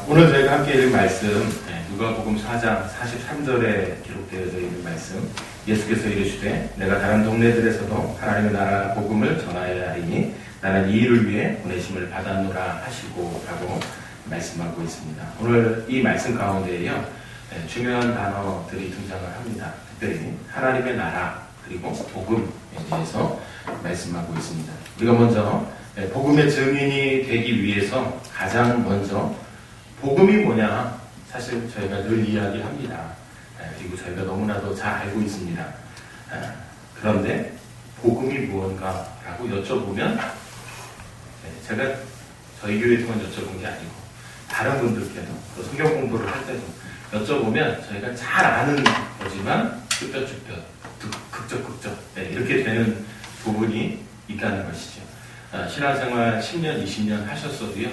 오늘 저희가 함께 읽은 말씀, 누가복음 4장 43절에 기록되어져 있는 말씀, 예수께서 이르시되 내가 다른 동네들에서도 하나님의 나라 복음을 전하여야 하리니 나는 이 일을 위해 보내심을 받았노라 하시고 라고 말씀하고 있습니다. 오늘 이 말씀 가운데에요, 중요한 단어들이 등장을 합니다. 특별히 하나님의 나라 그리고 복음에 대해서 말씀하고 있습니다. 우리가 먼저 복음의 증인이 되기 위해서 가장 먼저 복음이 뭐냐, 사실 저희가 늘 이야기합니다. 그리고 저희가 너무나도 잘 알고 있습니다. 그런데 복음이 무언가라고 여쭤보면, 제가 저희 교회에서만 여쭤본 게 아니고 다른 분들께도 또 성경 공부를 할 때도 여쭤보면 저희가 잘 아는 거지만 쭈뼛쭈뼛, 극적극적 이렇게 되는 부분이 있다는 것이죠. 신앙생활 10년, 20년 하셨어도요,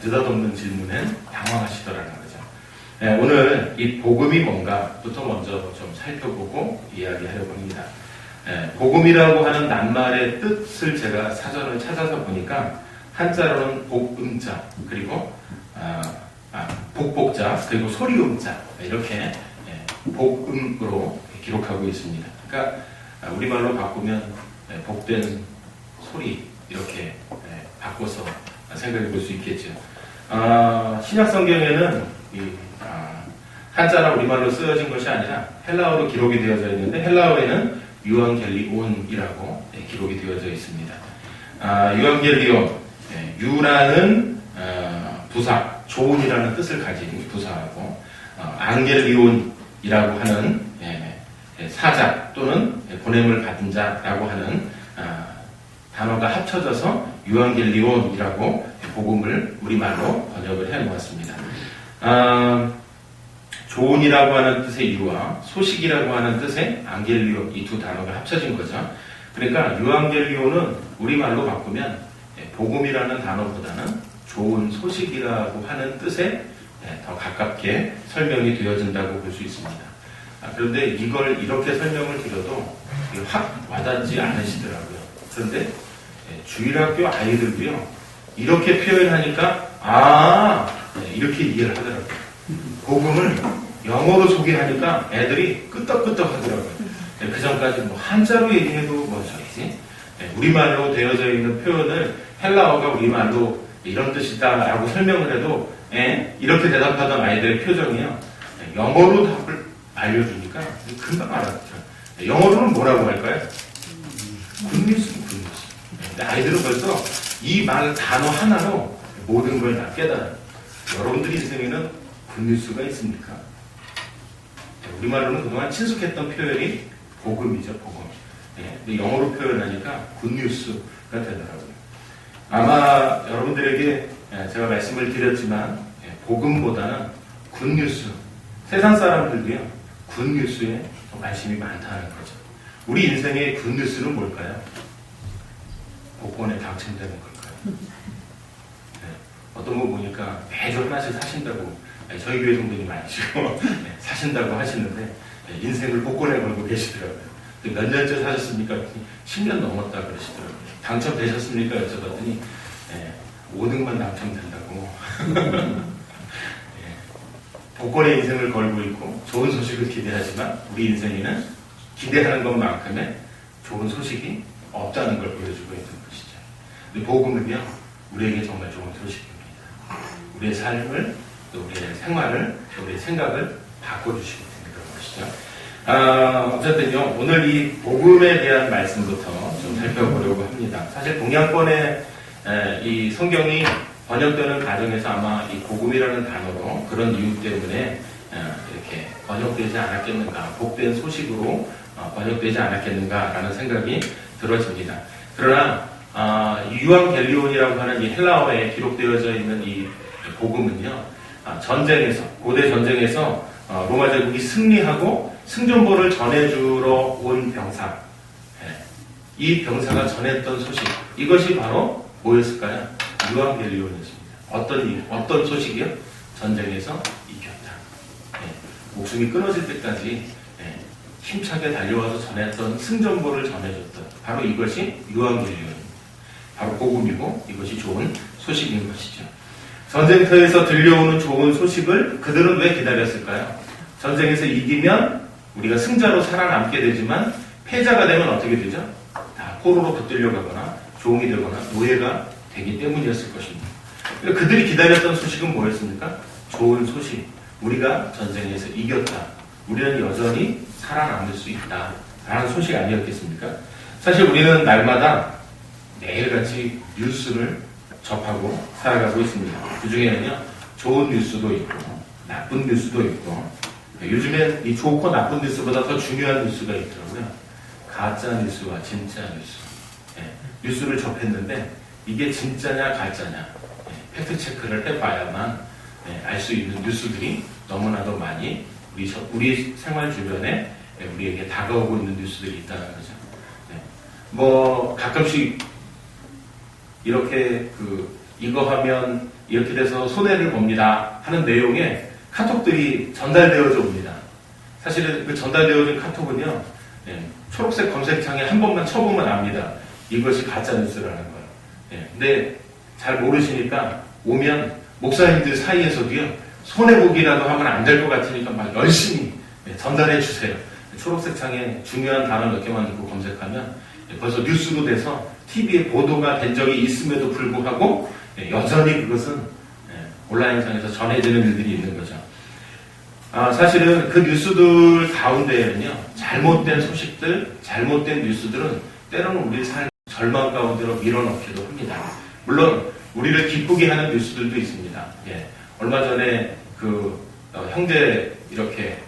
느닷없는 질문엔 당황하시더라는 거죠. 오늘 이 복음이 뭔가부터 먼저 좀 살펴보고 이야기하려고 합니다. 복음이라고 하는 낱말의 뜻을 제가 사전을 찾아서 보니까 한자로는 복음자, 그리고 복복자, 그리고 소리음자, 이렇게 복음으로 기록하고 있습니다. 그러니까 우리말로 바꾸면 복된 소리, 이렇게 바꿔서 생각해 볼 수 있겠죠. 신약 성경에는 한자나 우리말로 쓰여진 것이 아니라 헬라어로 기록이 되어져 있는데, 헬라어에는 유앙겔리온이라고 기록이 되어져 있습니다. 유앙겔리온, 유라는 부사, 좋은이라는 뜻을 가진 부사하고, 앙겔리온이라고 하는 사자 또는 보냄을 받은 자라고 하는 단어가 합쳐져서 유앙겔리온이라고 복음을 우리말로 번역을 해놓았습니다. 좋은이라고 하는 뜻의 유와 소식이라고 하는 뜻의 앙겔리온, 이 두 단어가 합쳐진 거죠. 그러니까 유앙겔리온은 우리말로 바꾸면 복음이라는 단어보다는 좋은 소식이라고 하는 뜻에 더 가깝게 설명이 되어진다고 볼 수 있습니다. 그런데 이걸 이렇게 설명을 드려도 확 와닿지 않으시더라고요. 그런데 주일학교 아이들도요, 이렇게 표현하니까 이렇게 이해를 하더라고요. 복음을 영어로 소개하니까 애들이 끄떡끄떡 하더라고요. 그 전까지 한자로 얘기해도 저기지, 우리말로 되어져 있는 표현을 헬라어가 우리말로 이런 뜻이다라고 설명을 해도 이렇게 대답하던 아이들의 표정이요, 영어로 답을 알려주니까 금방 알아듣죠. 영어로는 뭐라고 할까요? 굿뉴스. 아이들은 벌써 이 말 단어 하나로 모든 걸 다 깨달아요. 여러분들 인생에는 굿뉴스가 있습니까? 우리말로는 그동안 친숙했던 표현이 복음이죠, 복음. 근데 영어로 표현하니까 굿뉴스가 되더라고요. 아마 여러분들에게 제가 말씀을 드렸지만 복음보다는 굿뉴스, 세상 사람들도요, 굿뉴스에 더 관심이 많다는 거죠. 우리 인생의 굿뉴스는 뭘까요? 복권에 당첨되는 걸까요? 어떤 분 보니까 매주 하나씩 사신다고, 저희 교회 동생이 많으시고 사신다고 하시는데 인생을 복권에 걸고 계시더라고요. 몇 년째 사셨습니까? 10년 넘었다 그러시더라고요. 당첨되셨습니까? 여쭤봤더니 5등만 당첨된다고. 복권의 인생을 걸고 있고 좋은 소식을 기대하지만 우리 인생에는 기대하는 것만큼의 좋은 소식이 없다는 걸 보여주고 있는 것이죠. 근데 복음은요, 우리에게 정말 좋은 소식입니다. 우리의 삶을, 또 우리의 생활을, 또 우리의 생각을 바꿔주시고 있는 그런 것이죠. 어쨌든요, 오늘 이 복음에 대한 말씀부터 좀 살펴보려고 합니다. 사실 동양권의 이 성경이 번역되는 과정에서 아마 이 복음이라는 단어로 그런 이유 때문에 이렇게 번역되지 않았겠는가, 복된 소식으로 번역되지 않았겠는가라는 생각이 들어집니다. 그러나 유앙겔리온이라고 하는 이 헬라어에 기록되어져 있는 이 복음은요, 전쟁에서, 고대 전쟁에서 로마 제국이 승리하고 승전보를 전해주러 온 병사, 이 병사가 전했던 소식, 이것이 바로 뭐였을까요? 유앙겔리온이었습니다. 어떤 소식이요? 전쟁에서 이겼다. 목숨이 끊어질 때까지 힘차게 달려와서 전했던 승전보를 전해줬던, 바로 이것이 유앙겔리온, 바로 복음이고 이것이 좋은 소식인 것이죠. 전쟁터에서 들려오는 좋은 소식을 그들은 왜 기다렸을까요? 전쟁에서 이기면 우리가 승자로 살아남게 되지만 패자가 되면 어떻게 되죠? 다 포로로 붙들려 가거나 종이 되거나 노예가 되기 때문이었을 것입니다. 그러니까 그들이 기다렸던 소식은 뭐였습니까? 좋은 소식. 우리가 전쟁에서 이겼다. 우리는 여전히 살아남을 수 있다. 라는 소식 아니었겠습니까? 사실 우리는 날마다 매일같이 뉴스를 접하고 살아가고 있습니다. 그 중에는요, 좋은 뉴스도 있고, 나쁜 뉴스도 있고, 요즘엔 이 좋고 나쁜 뉴스보다 더 중요한 뉴스가 있더라고요. 가짜 뉴스와 진짜 뉴스. 뉴스를 접했는데, 이게 진짜냐, 가짜냐, 팩트체크를 해봐야만 알 수 있는 뉴스들이 너무나도 많이 우리 생활 주변에 우리에게 다가오고 있는 뉴스들이 있다는 거죠. 뭐, 가끔씩 이렇게 이거 하면 이렇게 돼서 손해를 봅니다 하는 내용의 카톡들이 전달되어져 옵니다. 사실은 그 전달되어진 카톡은요, 초록색 검색창에 한 번만 쳐보면 압니다. 이것이 가짜뉴스라는 걸. 근데 잘 모르시니까 오면 목사님들 사이에서도요, 손해보기라도 하면 안 될 것 같으니까 막 열심히 전달해 주세요. 초록색 창에 중요한 단어 몇 개만 넣고 검색하면 벌써 뉴스로 돼서 TV에 보도가 된 적이 있음에도 불구하고 여전히 그것은 온라인상에서 전해지는 일들이 있는 거죠. 사실은 그 뉴스들 가운데에는요, 잘못된 소식들, 잘못된 뉴스들은 때로는 우리 삶 절망 가운데로 밀어넣기도 합니다. 물론 우리를 기쁘게 하는 뉴스들도 있습니다. 얼마 전에 형제 이렇게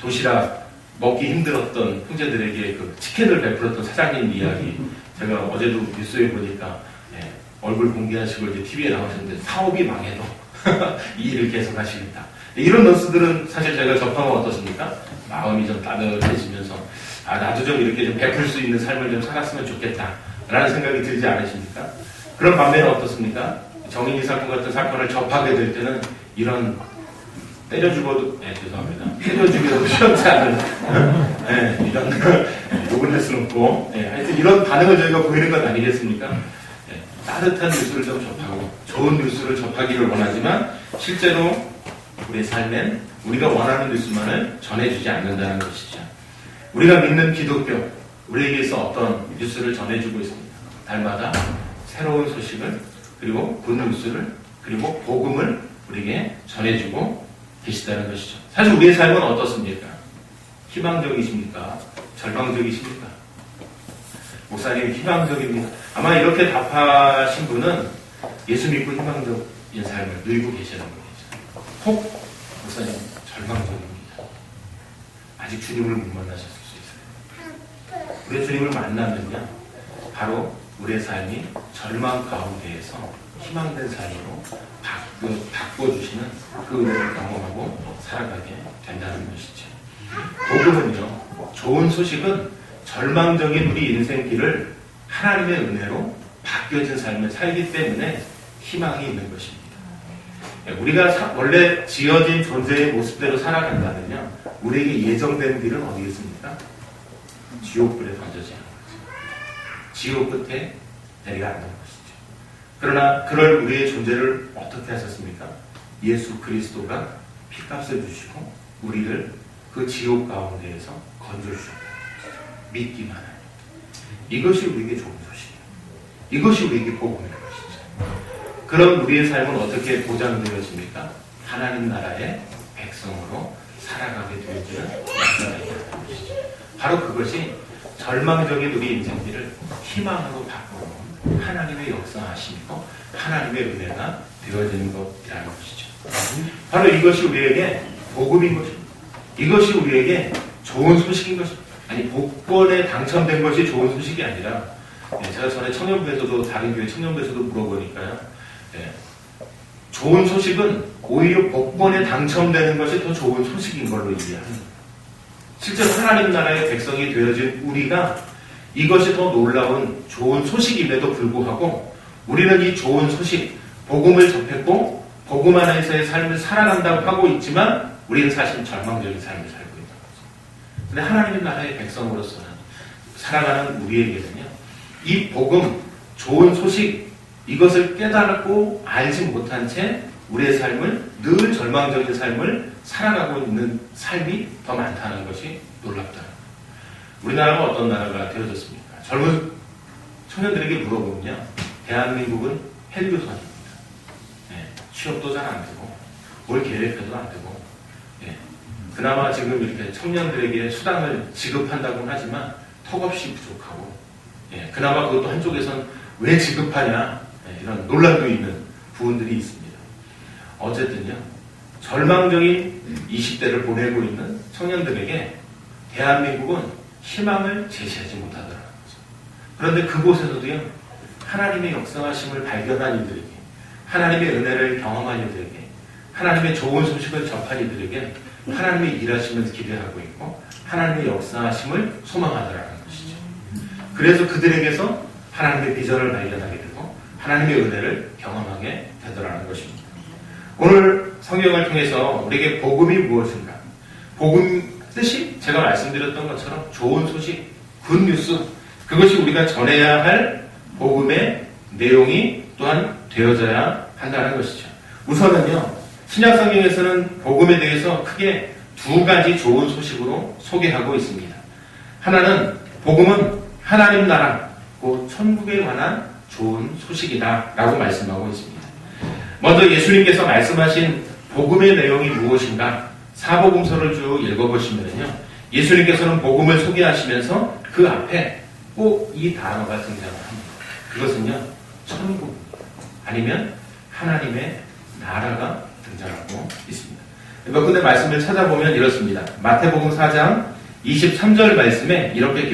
도시락 먹기 힘들었던 형제들에게 치킨을 베풀었던 사장님 이야기, 제가 어제도 뉴스에 보니까 얼굴 공개하시고 이제 TV에 나오셨는데 사업이 망해도 이 일을 계속 하시겠다. 이런 뉴스들은 사실 제가 접하면 어떻습니까? 마음이 좀 따뜻해지면서 나도 좀 이렇게 좀 베풀 수 있는 삶을 좀 살았으면 좋겠다 라는 생각이 들지 않으십니까? 그런 반면에 어떻습니까? 정인이 사건 같은 사건을 접하게 될 때는 이런 때려 죽어도 죄송합니다. 때려 죽여도 시원치 않은 이런 욕을 할 수는 없고 하여튼 이런 반응을 저희가 보이는 것 아니겠습니까? 따뜻한 뉴스를 좀 접하고 좋은 뉴스를 접하기를 원하지만 실제로 우리의 삶엔 우리가 원하는 뉴스만을 전해주지 않는다는 것이죠. 우리가 믿는 기독교, 우리에게서 어떤 뉴스를 전해주고 있습니다. 날마다 새로운 소식을, 그리고 굿뉴스를, 그리고 복음을 우리에게 전해주고 계시다는 것이죠. 사실 우리의 삶은 어떻습니까? 희망적이십니까? 절망적이십니까? 목사님 희망적입니다. 아마 이렇게 답하신 분은 예수 믿고 희망적인 삶을 누리고 계시는 분이죠. 혹 목사님 절망적입니다. 아직 주님을 못 만나셨을 수 있어요. 우리 주님을 만나면요, 바로 우리의 삶이 절망 가운데에서 희망된 삶으로 바꿔주시는 그 은혜를 경험하고 살아가게 된다는 것이죠. 복음은요, 좋은 소식은 절망적인 우리 인생길을 하나님의 은혜로 바뀌어진 삶을 살기 때문에 희망이 있는 것입니다. 우리가 원래 지어진 존재의 모습대로 살아간다면요, 우리에게 예정된 길은 어디겠습니까? 지옥불에 던져지는 거죠. 지옥 끝에 내려가는 것이죠. 그러나 그럴 우리의 존재를 어떻게 하셨습니까? 예수 그리스도가 피값을 주시고 우리를 그 지옥 가운데에서 건져주셨다. 믿기만 합니다. 이것이 우리에게 좋은 소식이에요. 이것이 우리에게 복음인 것이죠. 그럼 우리의 삶은 어떻게 보장되어집니까? 하나님 나라의 백성으로 살아가게 되어지는 역사가 있다는 것이죠. 바로 그것이 절망적인 우리 인생들을 희망으로 바꾸는 하나님의 역사하심이고 하나님의 은혜가 되어지는 것이라는 것이죠. 바로 이것이 우리에게 복음인 것입니다. 이것이 우리에게 좋은 소식인 것입니다. 아니, 복권에 당첨된 것이 좋은 소식이 아니라, 제가 전에 청년부에서도, 다른 교회 청년부에서도 물어보니까요, 좋은 소식은 오히려 복권에 당첨되는 것이 더 좋은 소식인 걸로 이해합니다. 실제로 하나님 나라의 백성이 되어진 우리가 이것이 더 놀라운 좋은 소식임에도 불구하고 우리는 이 좋은 소식, 복음을 접했고 복음 안에서의 삶을 살아간다고 하고 있지만 우리는 사실 절망적인 삶을 살고 있는 거죠. 근데 하나님 나라의 백성으로서는 살아가는 우리에게는요, 이 복음, 좋은 소식, 이것을 깨달고 알지 못한 채 우리의 삶을 늘 절망적인 삶을 살아가고 있는 삶이 더 많다는 것이 놀랍다. 우리나라가 어떤 나라가 되어졌습니까? 젊은 청년들에게 물어보면요, 대한민국은 헬교선입니다. 취업도 잘 안 되고 뭘 계획해도 안 되고, 그나마 지금 이렇게 청년들에게 수당을 지급한다고는 하지만 턱없이 부족하고, 그나마 그것도 한쪽에선 왜 지급하냐, 이런 논란도 있는 부분들이 있습니다. 어쨌든요, 절망적인 20대를 보내고 있는 청년들에게 대한민국은 희망을 제시하지 못하더라는 거죠. 그런데 그곳에서도요, 하나님의 역사하심을 발견한 이들에게, 하나님의 은혜를 경험한 이들에게, 하나님의 좋은 소식을 접한 이들에게 하나님의 일하심을 기대하고 있고 하나님의 역사하심을 소망하더라는 것이죠. 그래서 그들에게서 하나님의 비전을 발견하게 되고 하나님의 은혜를 경험하게 되더라는 것입니다. 오늘 성경을 통해서 우리에게 복음이 무엇인가? 복음 뜻이 제가 말씀드렸던 것처럼 좋은 소식, 굿뉴스, 그것이 우리가 전해야 할 복음의 내용이 또한 되어져야 한다는 것이죠. 우선은요, 신약 성경에서는 복음에 대해서 크게 두 가지 좋은 소식으로 소개하고 있습니다. 하나는 복음은 하나님 나라, 곧 천국에 관한 좋은 소식이다 라고 말씀하고 있습니다. 먼저 예수님께서 말씀하신 복음의 내용이 무엇인가? 사복음서를 쭉 읽어보시면요, 예수님께서는 복음을 소개하시면서 그 앞에 꼭 이 단어가 등장을 합니다. 그것은요, 천국 아니면 하나님의 나라가 등장하고 있습니다. 몇 군데 말씀을 찾아보면 이렇습니다. 마태복음 4장 23절 말씀에 이렇게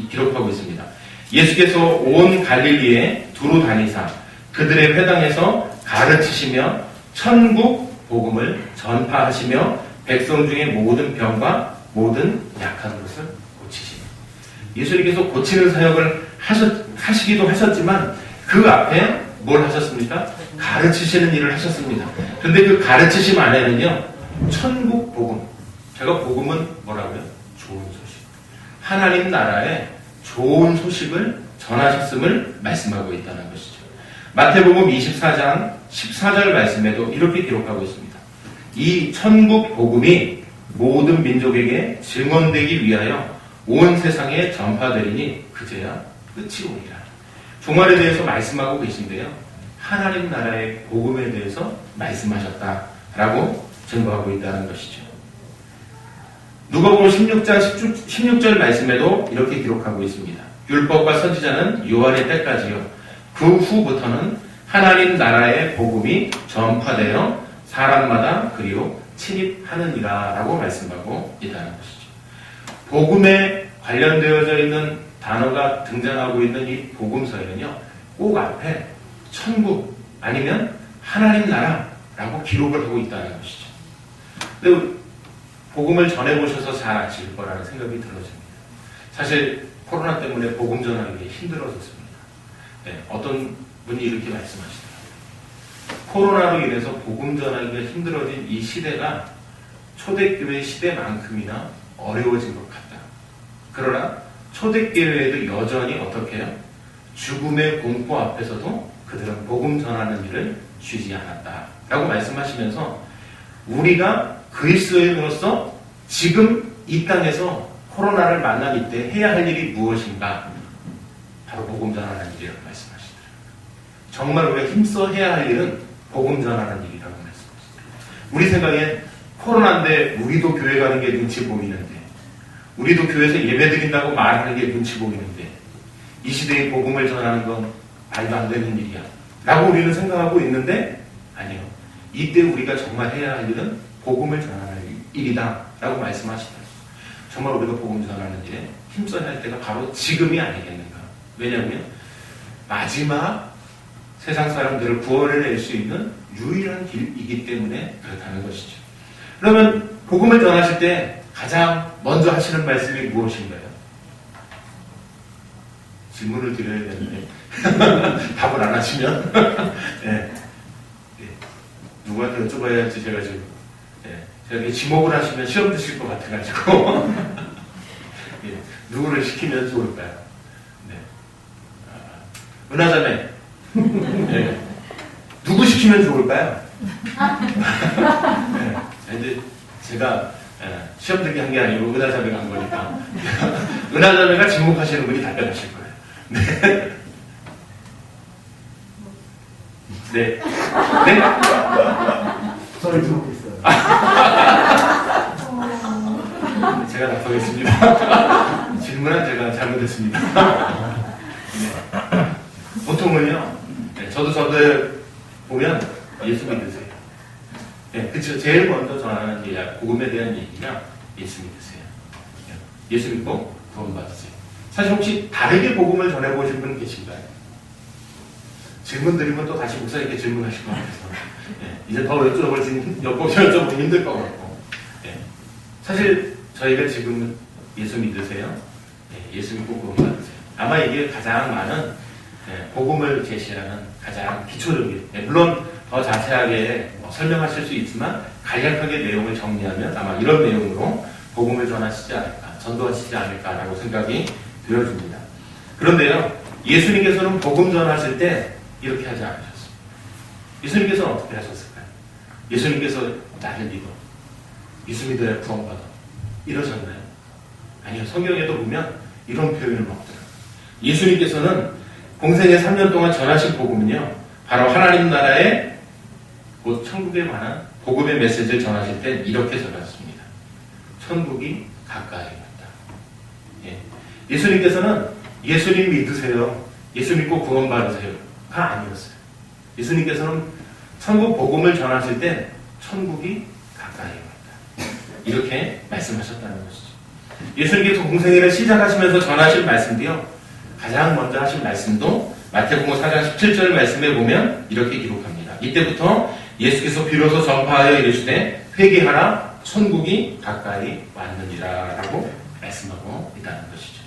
기록하고 있습니다. 예수께서 온 갈릴리에 두루 다니사 그들의 회당에서 가르치시며 천국 복음을 전파하시며 백성 중에 모든 병과 모든 약한 것을 고치시며, 예수님께서 고치는 사역을 하시기도 하셨지만 그 앞에 뭘 하셨습니까? 가르치시는 일을 하셨습니다. 그런데 그 가르치심 안에는요, 천국 복음, 제가 복음은 뭐라고요? 좋은 소식, 하나님 나라의 좋은 소식을 전하셨음을 말씀하고 있다는 것이죠. 마태복음 24장 14절 말씀에도 이렇게 기록하고 있습니다. 이 천국 복음이 모든 민족에게 증언되기 위하여 온 세상에 전파되리니 그제야 끝이 오리라. 종말에 대해서 말씀하고 계신데요, 하나님 나라의 복음에 대해서 말씀하셨다라고 증거하고 있다는 것이죠. 누가복음 16장 16절 말씀에도 이렇게 기록하고 있습니다. 율법과 선지자는 요한의 때까지요, 그 후부터는 하나님 나라의 복음이 전파되어 사람마다 그리로 침입하느니라 라고 말씀하고 있다는 것이죠. 복음에 관련되어져 있는 단어가 등장하고 있는 이 복음서에는요, 꼭 앞에 천국 아니면 하나님 나라라고 기록을 하고 있다는 것이죠. 근데 복음을 전해보셔서 잘 아실 거라는 생각이 들어집니다. 사실 코로나 때문에 복음 전하기 힘들어졌습니다. 어떤 분이 이렇게 말씀하시더라고요. 코로나로 인해서 복음 전하기가 힘들어진 이 시대가 초대교회 시대만큼이나 어려워진 것 같다. 그러나 초대교회에도 여전히 어떻게 해요? 죽음의 공포 앞에서도 그들은 복음 전하는 일을 쉬지 않았다라고 말씀하시면서 우리가 그리스도인으로서 지금 이 땅에서 코로나를 만난 이때 해야 할 일이 무엇인가? 바로 복음 전하는 일이라고 말씀하시더라고요. 정말 우리가 힘써 해야 할 일은 복음 전하는 일이라고 말씀하시더라고요. 우리 생각엔 코로나인데 우리도 교회 가는 게 눈치 보이는데, 우리도 교회에서 예배 드린다고 말하는 게 눈치 보이는데, 이 시대에 복음을 전하는 건 말도 안 되는 일이야 라고 우리는 생각하고 있는데, 아니요, 이때 우리가 정말 해야 할 일은 복음을 전하는 일이다 라고 말씀하시더라고요. 정말 우리가 복음 전하는 일에 힘써야 할 때가 바로 지금이 아니겠는가. 왜냐하면 마지막 세상 사람들을 구원해낼 수 있는 유일한 길이기 때문에 그렇다는 것이죠. 그러면 복음을 전하실 때 가장 먼저 하시는 말씀이 무엇인가요? 질문을 드려야 되는데 답을 안 하시면 누구한테 여쭤봐야 할지 제가 지금 제가 지목을 하시면 시험 드실 것 같아가지고 누구를 시키면 좋을까요? 은하자매 네. 누구 시키면 좋을까요? 네. 이제 제가 시험 들게 한 게 아니고 은하자매가 한 거니까 은하자매가 지목하시는 분이 답변하실 거예요. 네. 네. 네? 저를 지목했어요. 제가 답하겠습니다. 질문은 제가 잘못했습니다. 네. 보통은요, 네, 저들 보면 예수 믿으세요. 네, 그쵸. 제일 먼저 전하는 복음에 대한 얘기가 예수 믿으세요. 네, 예수 믿고 구원 받으세요. 사실 혹시 다르게 복음을 전해보신 분 계신가요? 질문 드리면 또 다시 목사님께 질문하실 것 같아서 네, 이제 더 여쭤보기 힘들 것 같고 네. 사실 저희가 지금 예수 믿으세요? 네, 예수 믿고 구원 받으세요. 아마 이게 가장 많은 복음을 제시하는 가장 기초적인 물론 더 자세하게 설명하실 수 있지만 간략하게 내용을 정리하면 아마 이런 내용으로 복음을 전하시지 않을까 전도하시지 않을까라고 생각이 되어집니다. 그런데요 예수님께서는 복음 전하실 때 이렇게 하지 않으셨어요. 예수님께서는 어떻게 하셨을까요? 예수님께서 나를 믿어. 예수 믿어야 구원받아. 이러셨나요? 아니요. 성경에도 보면 이런 표현은 없더라고요. 예수님께서는 공생애 3년 동안 전하신 복음은요. 바로 하나님 나라의 곧 천국에 관한 복음의 메시지를 전하실 때 이렇게 전하셨습니다. 천국이 가까이 왔다. 예. 예수님께서는 예수님 믿으세요. 예수 믿고 구원 받으세요. 가 아니었어요. 예수님께서는 천국 복음을 전하실 때 천국이 가까이 왔다. 이렇게 말씀하셨다는 것이죠. 예수님께서 공생애를 시작하시면서 전하실 말씀도요. 가장 먼저 하신 말씀도 마태복음 4장 17절 말씀에 보면 이렇게 기록합니다. 이때부터 예수께서 비로소 전파하여 이르시되 회개하라 천국이 가까이 왔느니라 라고 말씀하고 있다는 것이죠.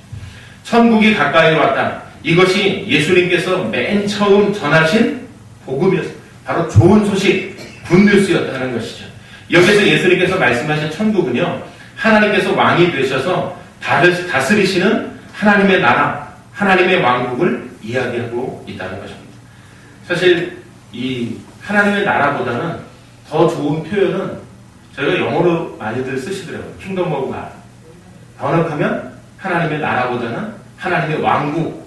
천국이 가까이 왔다. 이것이 예수님께서 맨 처음 전하신 복음이었어요. 바로 좋은 소식, 굿뉴스였다는 것이죠. 여기서 예수님께서 말씀하신 천국은요. 하나님께서 왕이 되셔서 다스리시는 하나님의 나라, 하나님의 왕국을 이야기하고 있다는 것입니다. 사실 이 하나님의 나라보다는 더 좋은 표현은 저희가 영어로 많이들 쓰시더라고요. 킹덤 오브 갓. 번역하면 하나님의 나라보다는 하나님의 왕국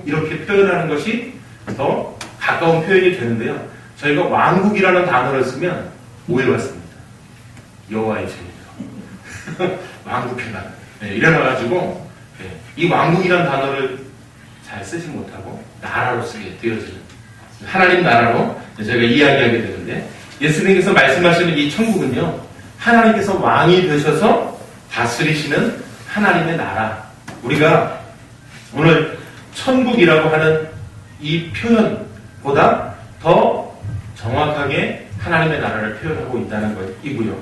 이렇게 표현하는 것이 더 가까운 표현이 되는데요. 저희가 왕국이라는 단어를 쓰면 오해받습니다. 여호와의 죄입니다. 왕국해라. 네, 이래가지고 네, 이 왕국이라는 단어를 잘 쓰지 못하고 나라로 쓰게 되어지는 하나님 나라로 저희가 이야기하게 되는데 예수님께서 말씀하시는 이 천국은요. 하나님께서 왕이 되셔서 다스리시는 하나님의 나라. 우리가 오늘 천국이라고 하는 이 표현보다 더 정확하게 하나님의 나라를 표현하고 있다는 것이고요.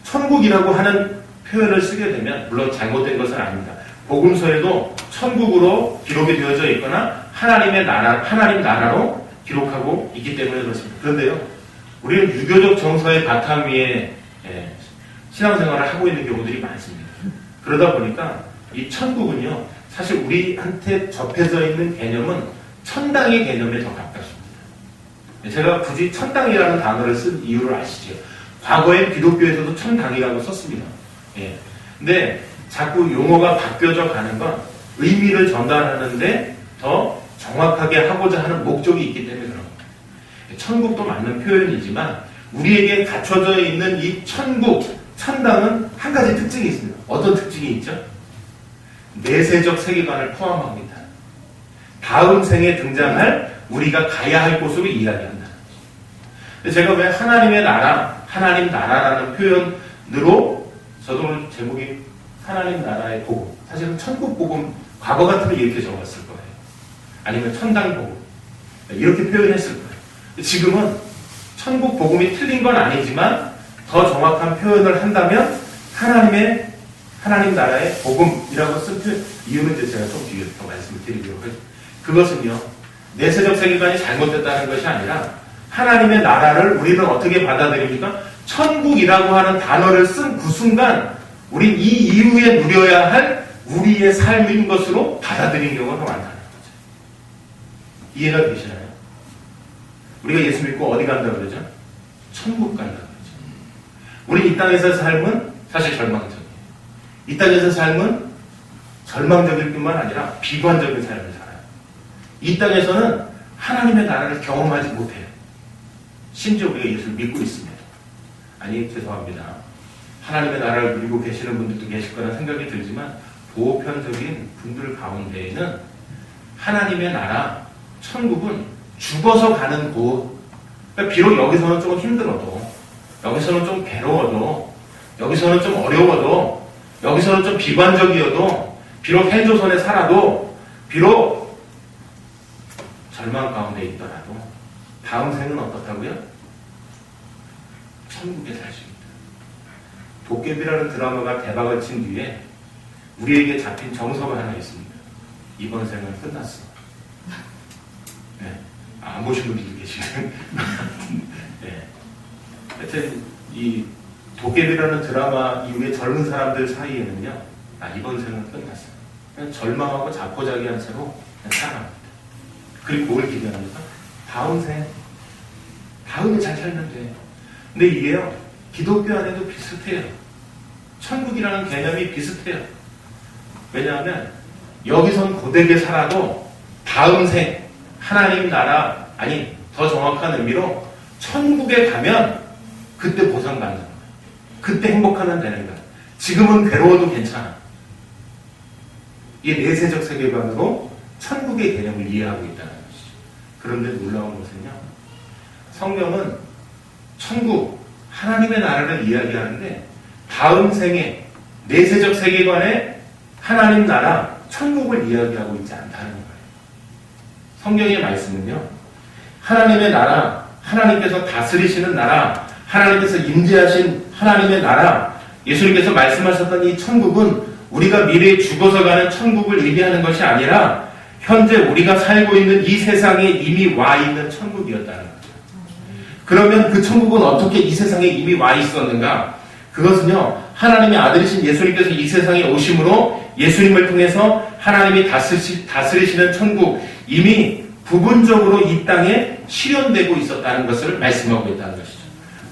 천국이라고 하는 표현을 쓰게 되면 물론 잘못된 것은 아닙니다. 복음서에도 천국으로 기록이 되어져 있거나 하나님의 나라, 하나님 나라로 기록하고 있기 때문에 그렇습니다. 그런데요, 우리는 유교적 정서의 바탕 위에 신앙생활을 하고 있는 경우들이 많습니다. 그러다 보니까 이 천국은요, 사실 우리한테 접해져 있는 개념은 천당의 개념에 더 가깝습니다. 제가 굳이 천당이라는 단어를 쓴 이유를 아시죠? 과거에 기독교에서도 천당이라고 썼습니다. 예. 근데 자꾸 용어가 바뀌어져 가는 건 의미를 전달하는데 더 정확하게 하고자 하는 목적이 있기 때문에 그런 겁니다. 천국도 맞는 표현이지만 우리에게 갖춰져 있는 이 천국, 천당은 한 가지 특징이 있습니다. 어떤 특징이 있죠? 내세적 세계관을 포함합니다. 다음 생에 등장할 우리가 가야 할 곳으로 이야기한다는 거죠. 제가 왜 하나님의 나라, 하나님 나라라는 표현으로 저도 오늘 제목이 하나님 나라의 복음, 사실은 천국 복음, 과거 같으면 이렇게 적었을 거예요. 아니면 천당 복음 이렇게 표현했을 거예요. 지금은 천국 복음이 틀린 건 아니지만 더 정확한 표현을 한다면 하나님 나라의 복음이라고 쓴 표현, 이유는 이제 제가 좀 뒤에 더 말씀을 드리도록 하겠습니다. 그것은요, 내세적 세계관이 잘못됐다는 것이 아니라 하나님의 나라를 우리는 어떻게 받아들입니까? 천국이라고 하는 단어를 쓴 그 순간 우린 이 이후에 누려야 할 우리의 삶인 것으로 받아들인 경우가 많다는 거죠. 이해가 되시나요? 우리가 예수 믿고 어디 간다 그러죠? 천국 간다 그러죠. 우리 이 땅에서 삶은 사실 절망적이에요. 이 땅에서 삶은 절망적일 뿐만 아니라 비관적인 삶을 살아요. 이 땅에서는 하나님의 나라를 경험하지 못해요. 심지어 우리가 예수를 믿고 있습니다. 아니, 죄송합니다. 하나님의 나라를 누리고 계시는 분들도 계실 거라는 생각이 들지만 보편적인 분들 가운데에는 하나님의 나라, 천국은 죽어서 가는 곳. 그러니까 비록 여기서는 조금 힘들어도, 여기서는 좀 괴로워도, 여기서는 좀 어려워도, 여기서는 좀 비관적이어도, 비록 헬조선에 살아도, 비록 절망 가운데 있더라도 다음 생은 어떻다고요? 천국에 살 수 있다. 도깨비라는 드라마가 대박을 친 뒤에 우리에게 잡힌 정서가 하나 있습니다. 이번 생은 끝났어. 네. 안 보신 분들도 계시네. 네. 하여튼 이 도깨비라는 드라마 이후에 젊은 사람들 사이에는요, 이번 생은 끝났어. 그냥 절망하고 자포자기한 채로 그냥 살아갑니다. 그리고 뭘 기대합니까? 다음 생, 다음에 잘 살면 돼. 근데 이게요, 기독교 안에도 비슷해요. 천국이라는 개념이 비슷해요. 왜냐하면 여기선 고되게 살아도 다음 생, 하나님 나라, 아니 더 정확한 의미로 천국에 가면 그때 보상받는 거예요. 그때 행복하면 되는 거예요. 지금은 괴로워도 괜찮아. 이 내세적 세계관으로 천국의 개념을 이해하고 있다는 것이죠. 그런데 놀라운 것은요, 성경은 천국, 하나님의 나라를 이야기하는데 다음 생에 내세적 세계관에 하나님 나라, 천국을 이야기하고 있지 않다는 거예요. 성경의 말씀은요, 하나님의 나라, 하나님께서 다스리시는 나라, 하나님께서 임재하신 하나님의 나라, 예수님께서 말씀하셨던 이 천국은 우리가 미래에 죽어서 가는 천국을 의미하는 것이 아니라 현재 우리가 살고 있는 이 세상에 이미 와 있는 천국이었다는 거죠. 그러면 그 천국은 어떻게 이 세상에 이미 와 있었는가? 그것은요, 하나님의 아들이신 예수님께서 이 세상에 오심으로 예수님을 통해서 하나님이 다스리시는 천국, 이미 부분적으로 이 땅에 실현되고 있었다는 것을 말씀하고 있다는 것이죠.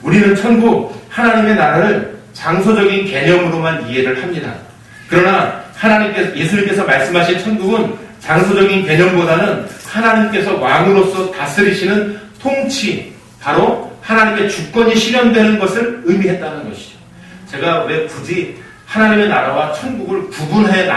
우리는 천국, 하나님의 나라를 장소적인 개념으로만 이해를 합니다. 그러나 예수님께서 말씀하신 천국은 장소적인 개념보다는 하나님께서 왕으로서 다스리시는 통치, 바로 하나님의 주권이 실현되는 것을 의미했다는 것이죠. 제가 왜 굳이 하나님의 나라와 천국을 구분해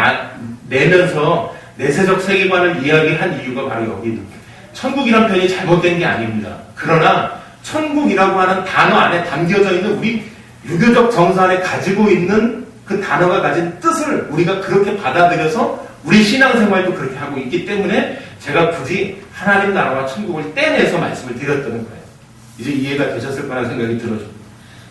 내면서 내세적 세계관을 이야기한 이유가 바로 여기입니다. 천국이란 표현이 잘못된 게 아닙니다. 그러나 천국이라고 하는 단어 안에 담겨져 있는 우리 유교적 정서 안에 가지고 있는 그 단어가 가진 뜻을 우리가 그렇게 받아들여서 우리 신앙생활도 그렇게 하고 있기 때문에 제가 굳이 하나님 나라와 천국을 떼내서 말씀을 드렸다는 거예요. 이제 이해가 되셨을 거라는 생각이 들어요.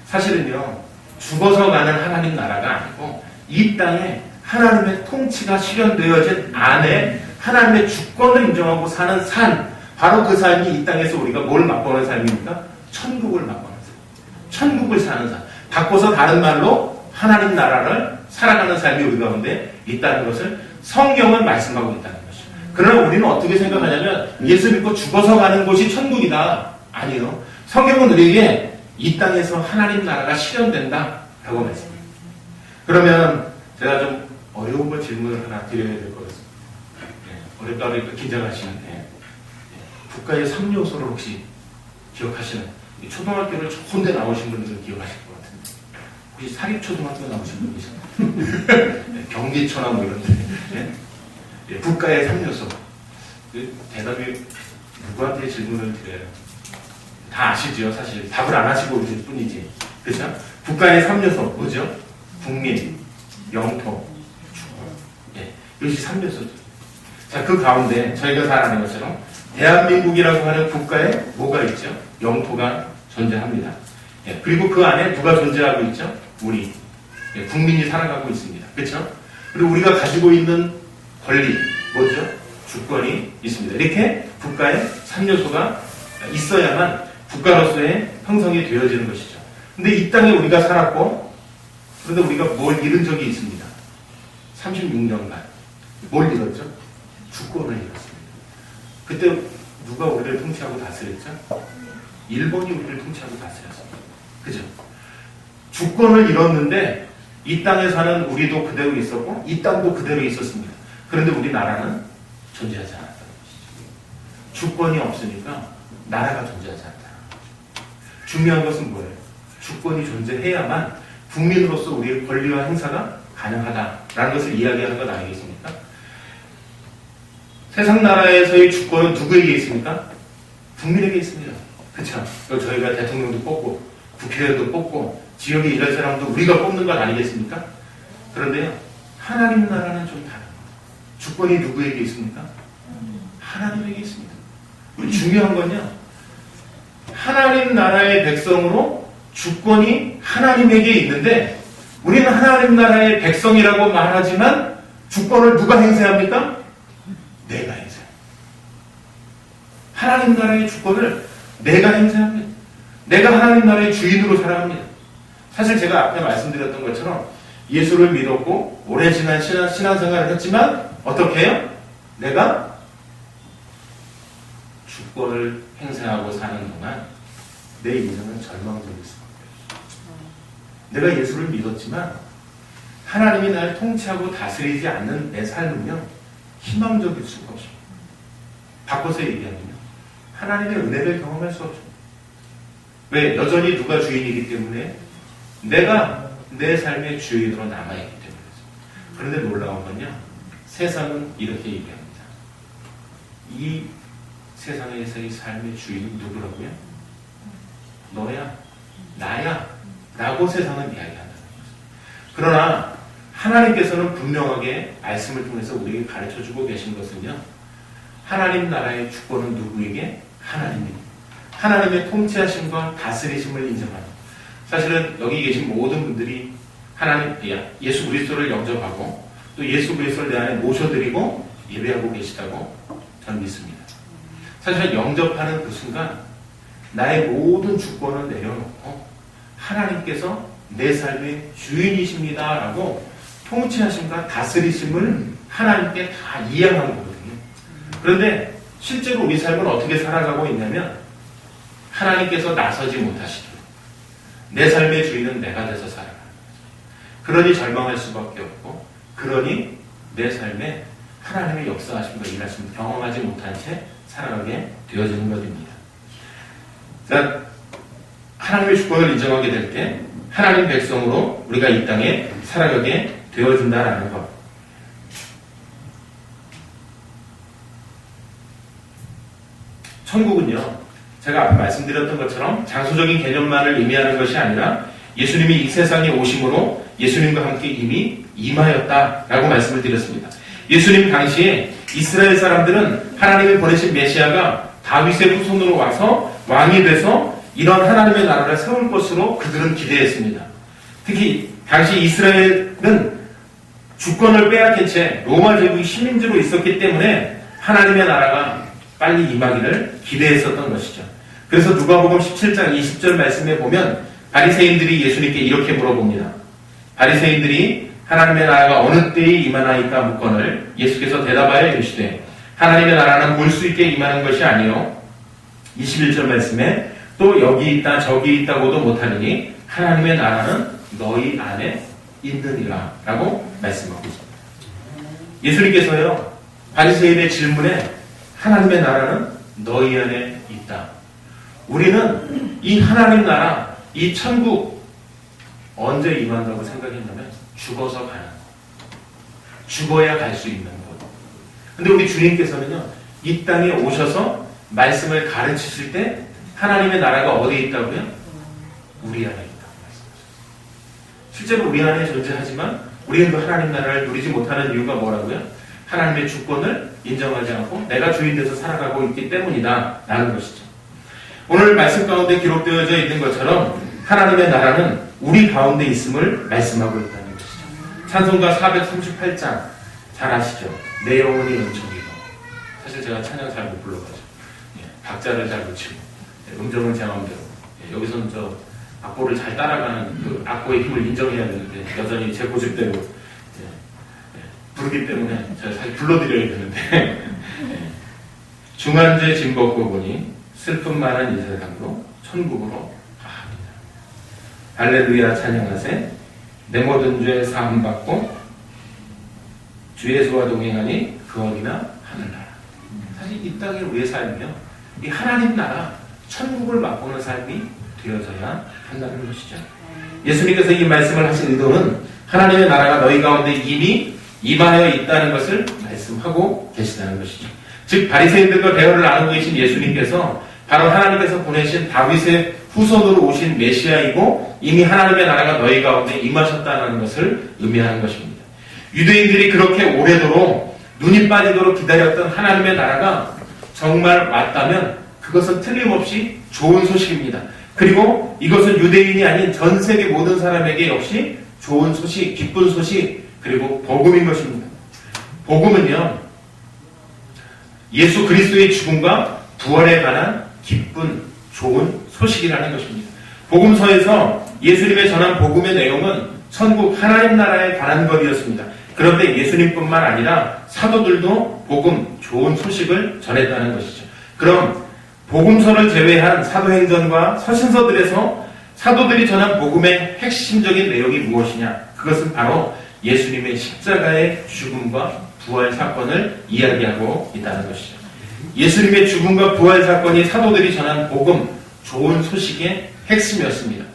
사실은요, 죽어서 가는 하나님 나라가 아니고 이 땅에 하나님의 통치가 실현되어진 안에 하나님의 주권을 인정하고 사는 삶, 바로 그 삶이 이 땅에서 우리가 뭘 맛보는 삶입니까? 천국을 맛보는 삶. 천국을 사는 삶. 바꿔서 다른 말로 하나님 나라를 살아가는 삶이 우리 가운데 있다는 것을 성경은 말씀하고 있다는 것이죠. 그러나 우리는 어떻게 생각하냐면 예수 믿고 죽어서 가는 곳이 천국이다. 아니요. 성경은 우리에게 이 땅에서 하나님 나라가 실현된다 라고 말씀합니다. 그러면 제가 좀 어려운 거 질문을 하나 드려야 될 것 같습니다. 어렵다 그러니까 긴장하시는데, 국가의 3요소를 혹시 기억하시는, 초등학교를 좋은 데 나오신 분들은 기억하실 것 같은데, 혹시 사립초등학교 나오신 분 계셨나요? 경기초나 뭐 이런 데. 국가의 3요소. 대답이 누구한테 질문을 드려요? 다 아시죠? 사실 답을 안 하시고 있을 뿐이지. 그렇죠? 국가의 3요소 뭐죠? 국민, 영토, 주권. 이것이 3요소죠. 자, 그 가운데 저희가 잘 아는 것처럼 대한민국이라고 하는 국가에 뭐가 있죠? 영토가 존재합니다. 그리고 그 안에 누가 존재하고 있죠? 우리 국민이 살아가고 있습니다. 그렇죠? 그리고 우리가 가지고 있는 권리 뭐죠? 주권이 있습니다. 이렇게 국가의 3요소가 있어야만 국가로서의 형성이 되어지는 것이죠. 근데 이 땅에 우리가 살았고, 그런데 우리가 뭘 잃은 적이 있습니다. 36년간 뭘 잃었죠? 주권을 잃었습니다. 그때 누가 우리를 통치하고 다스렸죠? 일본이 우리를 통치하고 다스렸습니다. 그죠? 주권을 잃었는데 이 땅에 사는 우리도 그대로 있었고 이 땅도 그대로 있었습니다. 그런데 우리나라는 존재하지 않았다는 것이죠. 주권이 없으니까 나라가 존재하지 않다. 중요한 것은 뭐예요? 주권이 존재해야만 국민으로서 우리의 권리와 행사가 가능하다라는 것을 이야기하는 것 아니겠습니까? 세상 나라에서의 주권은 누구에게 있습니까? 국민에게 있습니다. 그렇죠? 저희가 대통령도 뽑고 국회의원도 뽑고 지역에 일할 사람도 우리가 뽑는 것 아니겠습니까? 그런데요, 하나님 나라는 좀 다른 거예요. 주권이 누구에게 있습니까? 하나님에게 있습니다. 중요한 건요, 하나님 나라의 백성으로 주권이 하나님에게 있는데 우리는 하나님 나라의 백성이라고 말하지만 주권을 누가 행사합니까? 내가 행사합니다. 하나님 나라의 주권을 내가 행사합니다. 내가 하나님 나라의 주인으로 살아갑니다. 사실 제가 앞에 말씀드렸던 것처럼 예수를 믿었고 오랜 시간 신앙생활을 했지만 어떻게 해요? 내가 주권을 행사하고 사는 동안 내 인생은 절망적일 수밖에 없어요. 내가 예수를 믿었지만 하나님이 나를 통치하고 다스리지 않는 내 삶은요, 희망적일 수가 없습니다. 바꿔서 얘기하면요, 하나님의 은혜를 경험할 수 없습니다. 왜? 여전히 누가 주인이기 때문에 내가 내 삶의 주인으로 남아있기 때문이죠. 그런데 놀라운 건요, 세상은 이렇게 얘기합니다. 이 세상에서의 삶의 주인은 누구라고요? 너야, 나야 라고 세상은 이야기한다는 거죠. 그러나 하나님께서는 분명하게 말씀을 통해서 우리에게 가르쳐주고 계신 것은요, 하나님 나라의 주권은 누구에게? 하나님입니다. 하나님의 통치하심과 다스리심을 인정합니다. 사실은 여기 계신 모든 분들이 하나님, 예수 그리스도를 영접하고 또 예수 그리스도를 내 안에 모셔드리고 예배하고 계시다고 저는 믿습니다. 사실은 영접하는 그 순간 나의 모든 주권을 내려놓고 하나님께서 내 삶의 주인이십니다 라고 통치하심과 다스리심을 하나님께 다 이양한 거거든요. 그런데 실제로 우리 삶은 어떻게 살아가고 있냐면 하나님께서 나서지 못하시도록 내 삶의 주인은 내가 돼서 살아가는 거죠. 그러니 절망할 수밖에 없고, 그러니 내 삶에 하나님의 역사하심과 일하심을 경험하지 못한 채 살아가게 되어지는 것입니다. 자, 하나님의 주권을 인정하게 될 때 하나님 백성으로 우리가 이 땅에 살아가게 되어진다라는 것. 천국은요, 제가 앞에 말씀드렸던 것처럼 장소적인 개념만을 의미하는 것이 아니라 예수님이 이 세상에 오심으로 예수님과 함께 이미 임하였다라고 말씀을 드렸습니다. 예수님 당시에 이스라엘 사람들은 하나님이 보내신 메시아가 다윗의 후손으로 와서 왕이 돼서 이런 하나님의 나라를 세울 것으로 그들은 기대했습니다. 특히 당시 이스라엘은 주권을 빼앗긴 채 로마 제국의 식민지로 있었기 때문에 하나님의 나라가 빨리 임하기를 기대했었던 것이죠. 그래서 누가복음 17장 20절 말씀에 보면 바리새인들이 예수님께 이렇게 물어봅니다. 바리새인들이 하나님의 나라가 어느 때에 임하나이까 묻거늘 예수께서 대답하여 이르시되 하나님의 나라는 볼 수 있게 임하는 것이 아니요 21절 말씀에 또 여기 있다 저기 있다고도 못하느니 하나님의 나라는 너희 안에 있느니라 라고 말씀하고 있습니다. 예수님께서요, 바리새인의 질문에 하나님의 나라는 너희 안에 있다. 우리는 이 하나님 나라, 이 천국 언제 임한다고 생각했냐면 죽어서 가는 것. 죽어야 갈 수 있는 것. 근데 우리 주님께서는요, 이 땅에 오셔서 말씀을 가르치실 때 하나님의 나라가 어디에 있다고요? 우리 안에 있다고 말씀하셨어요. 실제로 우리 안에 존재하지만 우리는 그 하나님 나라를 누리지 못하는 이유가 뭐라고요? 하나님의 주권을 인정하지 않고 내가 주인 돼서 살아가고 있기 때문이다 라는 것이죠. 오늘 말씀 가운데 기록되어져 있는 것처럼 하나님의 나라는 우리 가운데 있음을 말씀하고 있다는 것이죠. 찬송가 438장 잘 아시죠? 내 영혼이 은총이고. 사실 제가 찬양 잘 못 불러가지고 박자를 잘 못 치고 음정은 제 마음대로 여기서는 저 악보를 잘 따라가는 그 악보의 힘을 인정해야 되는데 여전히 제 고집대로 부르기 때문에 제가 사실 불러드려야 되는데 중한죄 짐 벗고 보니 슬픔 많은 이 세상으로 천국으로 가합니다. 할렐루야 찬양하세. 내 모든 죄 사함 받고 주 예수와 동행하니 그 어디나 하늘나라. 사실 이 땅에 왜 살며 이 하나님 나라 천국을 맛보는 삶이 되어져야 한다는 것이죠. 예수님께서 이 말씀을 하신 의도는 하나님의 나라가 너희 가운데 이미 임하여 있다는 것을 말씀하고 계시다는 것이죠. 즉 바리새인들과 대화를 나누고 계신 예수님께서 바로 하나님께서 보내신 다윗의 후손으로 오신 메시아이고 이미 하나님의 나라가 너희 가운데 임하셨다는 것을 의미하는 것입니다. 유대인들이 그렇게 오래도록 눈이 빠지도록 기다렸던 하나님의 나라가 정말 왔다면 그것은 틀림없이 좋은 소식입니다. 그리고 이것은 유대인이 아닌 전 세계 모든 사람에게 역시 좋은 소식, 기쁜 소식, 그리고 복음인 것입니다. 복음은요, 예수 그리스도의 죽음과 부활에 관한 기쁜, 좋은 소식이라는 것입니다. 복음서에서 예수님의 전한 복음의 내용은 천국 하나님 나라에 관한 것이었습니다. 그런데 예수님뿐만 아니라 사도들도 복음, 좋은 소식을 전했다는 것이죠. 그럼 복음서를 제외한 사도행전과 서신서들에서 사도들이 전한 복음의 핵심적인 내용이 무엇이냐? 그것은 바로 예수님의 십자가의 죽음과 부활 사건을 이야기하고 있다는 것이죠. 예수님의 죽음과 부활 사건이 사도들이 전한 복음, 좋은 소식의 핵심이었습니다.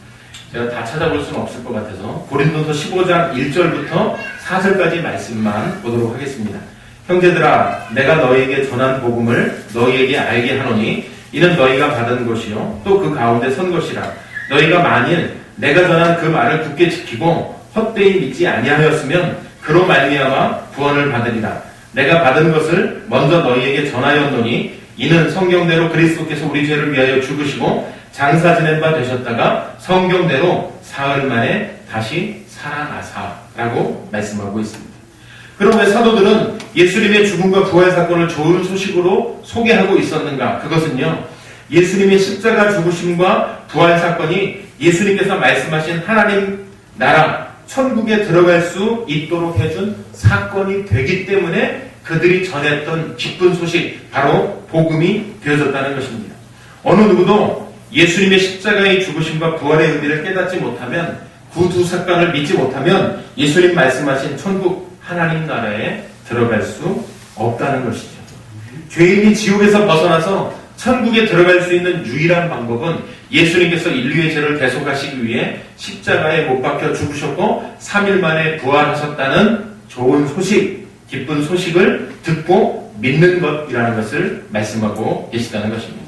제가 다 찾아볼 수는 없을 것 같아서 고린도서 15장 1절부터 4절까지 말씀만 보도록 하겠습니다. 형제들아, 내가 너희에게 전한 복음을 너희에게 알게 하노니 이는 너희가 받은 것이요 또 그 가운데 선 것이라. 너희가 만일 내가 전한 그 말을 굳게 지키고 헛되이 믿지 아니하였으면 그로 말미암아 구원을 받으리라. 내가 받은 것을 먼저 너희에게 전하였노니 이는 성경대로 그리스도께서 우리 죄를 위하여 죽으시고 장사 지낸 바 되셨다가 성경대로 사흘 만에 다시 살아나사라고 말씀하고 있습니다. 그럼 왜 사도들은 예수님의 죽음과 부활 사건을 좋은 소식으로 소개하고 있었는가? 그것은요, 예수님의 십자가 죽으심과 부활 사건이 예수님께서 말씀하신 하나님 나라 천국에 들어갈 수 있도록 해준 사건이 되기 때문에 그들이 전했던 기쁜 소식, 바로 복음이 되어졌다는 것입니다. 어느 누구도 예수님의 십자가의 죽으심과 부활의 의미를 깨닫지 못하면, 그 두 사건을 믿지 못하면 예수님 말씀하신 천국 하나님 나라에 들어갈 수 없다는 것이죠. 죄인이 지옥에서 벗어나서 천국에 들어갈 수 있는 유일한 방법은 예수님께서 인류의 죄를 대속하시기 위해 십자가에 못 박혀 죽으셨고 3일 만에 부활하셨다는 좋은 소식, 기쁜 소식을 듣고 믿는 것이라는 것을 말씀하고 계시다는 것입니다.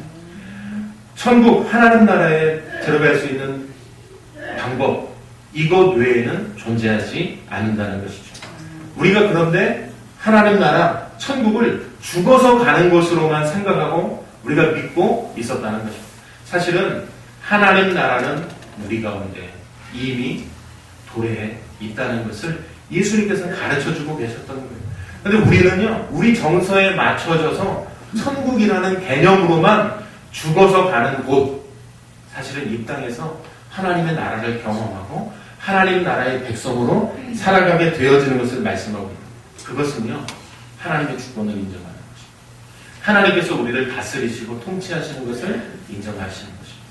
천국 하나님 나라에 들어갈 수 있는 방법, 이것 외에는 존재하지 않는다는 것이죠. 우리가 그런데 하나님 나라, 천국을 죽어서 가는 것으로만 생각하고 우리가 믿고 있었다는 것입니다. 사실은 하나님 나라는 우리 가운데 이미 도래해 있다는 것을 예수님께서 가르쳐주고 계셨던 거예요. 그런데 우리는요, 우리 정서에 맞춰져서 천국이라는 개념으로만 죽어서 가는 곳, 사실은 이 땅에서 하나님의 나라를 경험하고 하나님 나라의 백성으로 살아가게 되어지는 것을 말씀하고 있습니다. 그것은요, 하나님의 주권을 인정하는 것입니다. 하나님께서 우리를 다스리시고 통치하시는 것을 인정하시는 것입니다.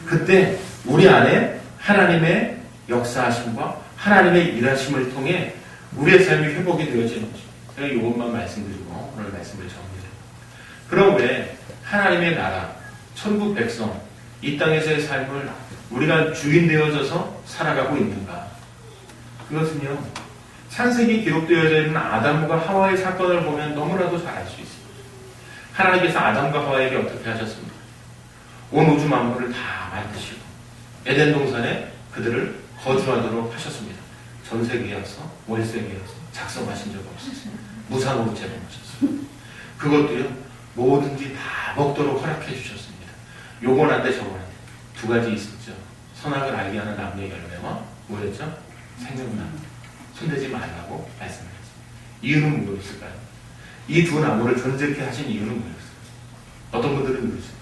그때 우리 안에 하나님의 역사하심과 하나님의 일하심을 통해 우리의 삶이 회복이 되어지는 것입니다. 제가 이것만 말씀드리고 오늘 말씀을 정리해요. 그럼 왜 하나님의 나라, 천국 백성, 이 땅에서의 삶을 우리가 주인 되어져서 살아가고 있는가? 그것은요, 창세기 기록되어져 있는 아담과 하와의 사건을 보면 너무나도 잘 알 수 있습니다. 하나님께서 아담과 하와에게 어떻게 하셨습니까? 온 우주 만물을 다 만드시고 에덴 동산에 그들을 거주하도록 하셨습니다. 전세 계약서, 월세 계약서 작성하신 적 없었어요. 무상으로 제공하셨어요. 그것도요, 뭐든지 다 먹도록 허락해 주셨습니다. 요건 안 돼, 저건 안 돼. 두 가지 있었죠. 선악을 알게 하는 나무의 열매와 뭐였죠? 생명나무. 손대지 말라고 말씀하셨습니다. 이유는 무엇일까요? 이 두 나무를 존재케 하신 이유는 뭐였어요? 어떤 분들은 그러죠.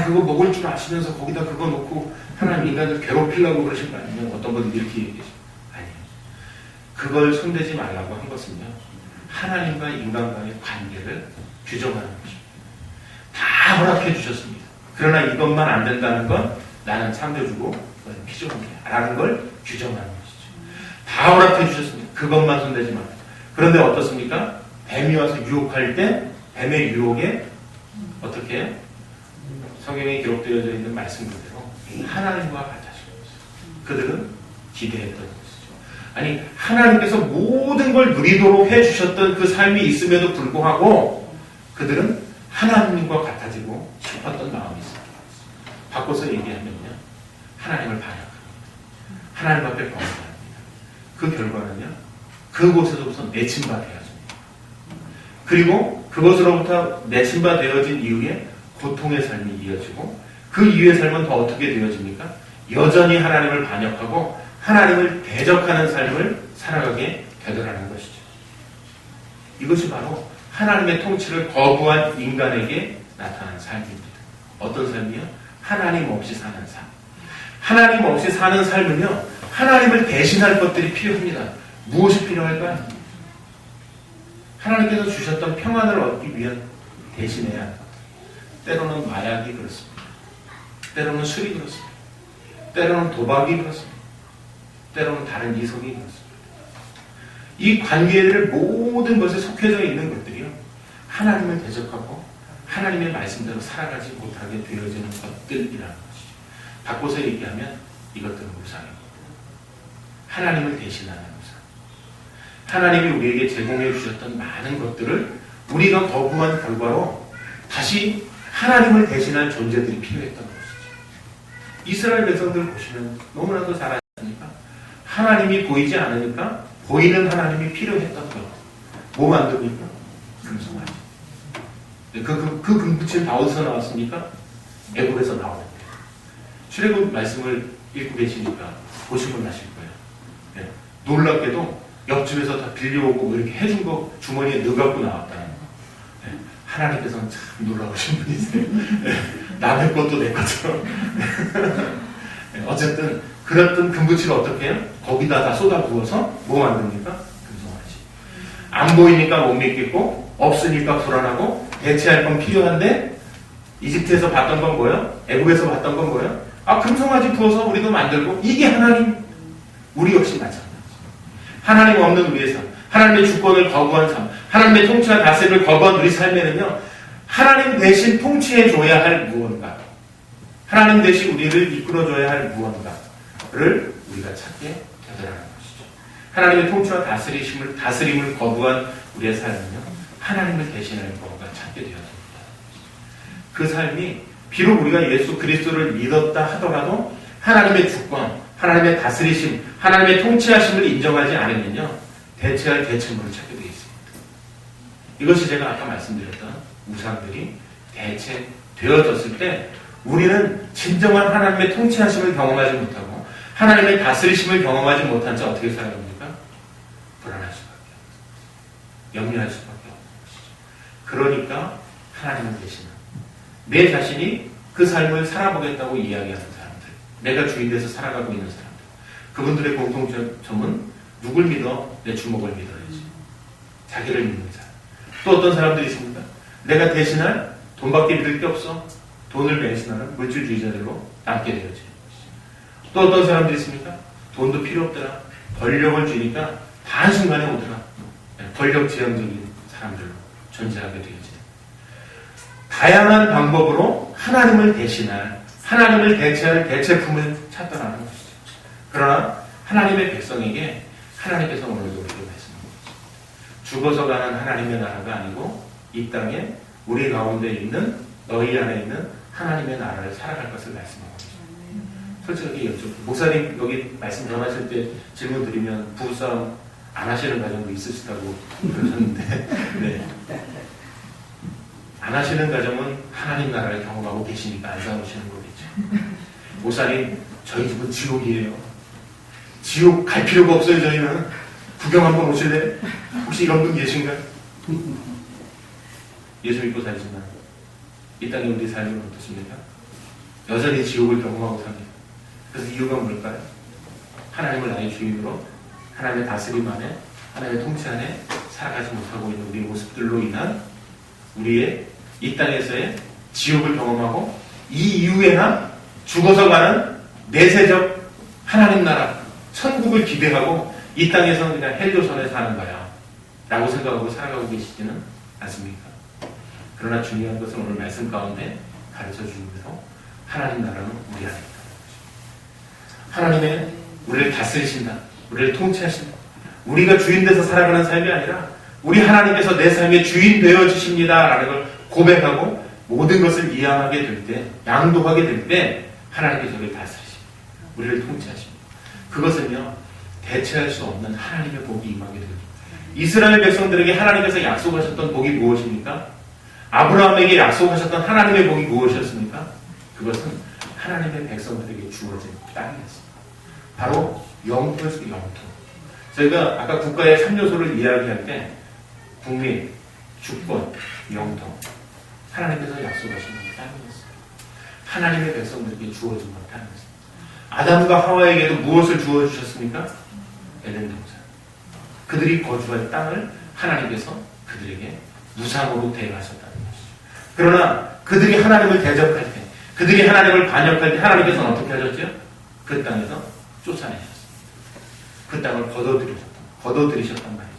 그거 먹을 줄 아시면서 거기다 그거 놓고 하나님 인간을 괴롭히려고 그러신 거 아니에요? 어떤 분들이 이렇게 얘기하죠. 아니에요. 그걸 손대지 말라고 한 것은요, 하나님과 인간과의 관계를 규정하는 것입니다. 다 허락해 주셨습니다. 그러나 이것만 안 된다는 건 나는 참여주고 너는 피조물이야 라는 걸 규정하는 것이죠. 다 허락해 주셨습니다. 그것만 손대지 마. 그런데 어떻습니까? 뱀이 와서 유혹할 때 뱀의 유혹에 어떻게 해요? 성경에 기록되어져 있는 말씀 그대로 하나님과 같아진 것이죠. 그들은 기대했던 것이죠. 아니 하나님께서 모든 걸 누리도록 해주셨던 그 삶이 있음에도 불구하고 그들은 하나님과 같아지고 싶었던 마음이 있습니다. 바꿔서 얘기하면요, 하나님을 반역합니다. 하나님 앞에 범죄합니다. 그 결과는요, 그곳에서부터 내침받아야죠. 그리고 그것으로부터 내침받아진 이후에 고통의 삶이 이어지고 그 이후의 삶은 더 어떻게 되어집니까? 여전히 하나님을 반역하고 하나님을 대적하는 삶을 살아가게 되더라는 것이죠. 이것이 바로 하나님의 통치를 거부한 인간에게 나타난 삶입니다. 어떤 삶이요? 하나님 없이 사는 삶. 하나님 없이 사는 삶은요, 하나님을 대신할 것들이 필요합니다. 무엇이 필요할까요? 하나님께서 주셨던 평안을 얻기 위한 대신해야 합니다. 때로는 마약이 그렇습니다. 때로는 술이 그렇습니다. 때로는 도박이 그렇습니다. 때로는 다른 이성이 그렇습니다. 이 관계를 모든 것에 속해져 있는 것들이요, 하나님을 대적하고 하나님의 말씀대로 살아가지 못하게 되어지는 것들이라는 것이죠. 바꿔서 얘기하면 이것들은 우상입니다. 하나님을 대신하는 우상. 하나님이 우리에게 제공해 주셨던 많은 것들을 우리가 거부한 결과로 다시 하나님을 대신할 존재들이 필요했던 것이죠. 이스라엘 백성들 보시면 너무나도 잘 아십니까? 하나님이 보이지 않으니까 보이는 하나님이 필요했던 것. 뭐 만듭니까? 금송아지. 그 금붙임 다 어디서 나왔습니까? 애굽에서 나오는데. 출애굽 말씀을 읽고 계시니까 보시면 나실 거예요. 네. 놀랍게도 옆집에서 다 빌려오고 이렇게 해준 거 주머니에 넣어갖고 나왔다는 거. 네. 하나님께서는 참 놀라우신 분이세요. 네. 남의 것도 내 것처럼. 네. 어쨌든 그랬던 금붙이를 어떻게 해요? 거기다 다 쏟아 부어서 뭐 만듭니까? 금송아지. 안 보이니까 못 믿겠고 없으니까 불안하고 대체할 건 필요한데 이집트에서 봤던 건 뭐예요? 애국에서 봤던 건 뭐예요? 아, 금송아지 부어서 우리도 만들고. 이게 하나님. 우리 역시 마찬가지. 하나님 없는 우리의 삶, 하나님의 주권을 거부한 삶, 하나님의 통치와 다스림을 거부한 우리 삶에는요, 하나님 대신 통치해줘야 할 무언가, 하나님 대신 우리를 이끌어줘야 할 무언가를 우리가 찾게 되더라는 것이죠. 하나님의 통치와 다스림을 거부한 우리의 삶은요, 하나님을 대신할 무언가 찾게 되었습니다. 그 삶이 비록 우리가 예수 그리스도를 믿었다 하더라도 하나님의 주권, 하나님의 다스리심, 하나님의 통치하심을 인정하지 않으면요, 대체할 대체물을 찾게 되어 있습니다. 이것이 제가 아까 말씀드렸던 우상들이 대체되어졌을 때 우리는 진정한 하나님의 통치하심을 경험하지 못하고 하나님의 다스리심을 경험하지 못한 채 어떻게 살아갑니까? 불안할 수밖에 없고 염려할 수밖에 없는 것이죠. 그러니까 하나님을 대신하는, 내 자신이 그 삶을 살아보겠다고 이야기하는 사람들, 내가 주인 돼서 살아가고 있는 사람들, 그분들의 공통점은 누굴 믿어? 내 주먹을 믿어야지. 자기를 믿는 사람. 또 어떤 사람들이 있습니까? 내가 대신할 돈밖에 믿을 게 없어. 돈을 배신하는 물질주의자들로 남게 되어지는 것이죠. 또 어떤 사람들이 있습니까? 돈도 필요 없더라. 권력을 주니까 다 한순간에 오더라. 권력 지향적인 사람들로 존재하게 되어지는. 다양한 방법으로 하나님을 대신할, 하나님을 대체할 대체품을 찾더라는 것이죠. 그러나 하나님의 백성에게 하나님께서 오늘도 우리에게 말씀합니다. 죽어서 가는 하나님의 나라가 아니고 이 땅에 우리 가운데 있는, 너희 안에 있는 하나님의 나라를 살아갈 것을 말씀하고 있습니다. 솔직하게 여쭤보고, 목사님 여기 말씀 전하실 때 질문 드리면 부부싸움 안 하시는 가정도 있으시다고 그러셨는데 네. 안 하시는 가정은 하나님 나라를 경험하고 계시니까 안 싸우시는 거겠죠. 목사님, 저희 집은 지옥이에요. 지옥 갈 필요가 없어요. 저희는 구경 한번 오실래요? 혹시 이런 분 계신가요? 예수 믿고 살지만 이 땅에 우리 삶은 어떻습니까? 여전히 지옥을 경험하고 삽니다. 그래서 이유가 뭘까요? 하나님을 나의 주인으로, 하나님의 다스림 안에, 하나님의 통치 안에 살아가지 못하고 있는 우리의 모습들로 인한 우리의 이 땅에서의 지옥을 경험하고 이 이후에나 죽어서 가는 내세적 하나님 나라 천국을 기대하고 이 땅에서는 그냥 헬조선에 사는 거야 라고 생각하고 살아가고 계시지는 않습니까? 그러나 중요한 것은 오늘 말씀 가운데 가르쳐주는 대로 하나님 나라는 우리 안에 있다. 하나님의 우리를 다스리신다. 우리를 통치하신다. 우리가 주인돼서 살아가는 삶이 아니라 우리 하나님께서 내 삶의 주인 되어주십니다 라는 걸 고백하고 모든 것을 이해하게 될 때, 양도하게 될 때 하나님께서 우리를 다스리십니다. 우리를 통치하십니다. 그것은요 대체할 수 없는 하나님의 복이 임하게 됩니다. 이스라엘 백성들에게 하나님께서 약속하셨던 복이 무엇입니까? 아브라함에게 약속하셨던 하나님의 복이 무엇이었습니까? 그것은 하나님의 백성들에게 주어진 땅이었습니다. 바로 영토였습니다. 영토. 저희가 아까 국가의 3요소를 이야기할 때 국민, 주권, 영토 하나님께서 약속하신 땅이었습니다. 하나님의 백성들에게 주어진 땅이었습니다. 아담과 하와에게도 무엇을 주어주셨습니까? 에덴 동산. 그들이 거주할 땅을 하나님께서 그들에게 무상으로 대하셨다는 것이죠. 그러나 그들이 하나님을 대적할 때, 그들이 하나님을 반역할 때 하나님께서는 어떻게 하셨죠? 그 땅에서 쫓아내셨습니다. 그 땅을 거둬들이셨단 말이죠.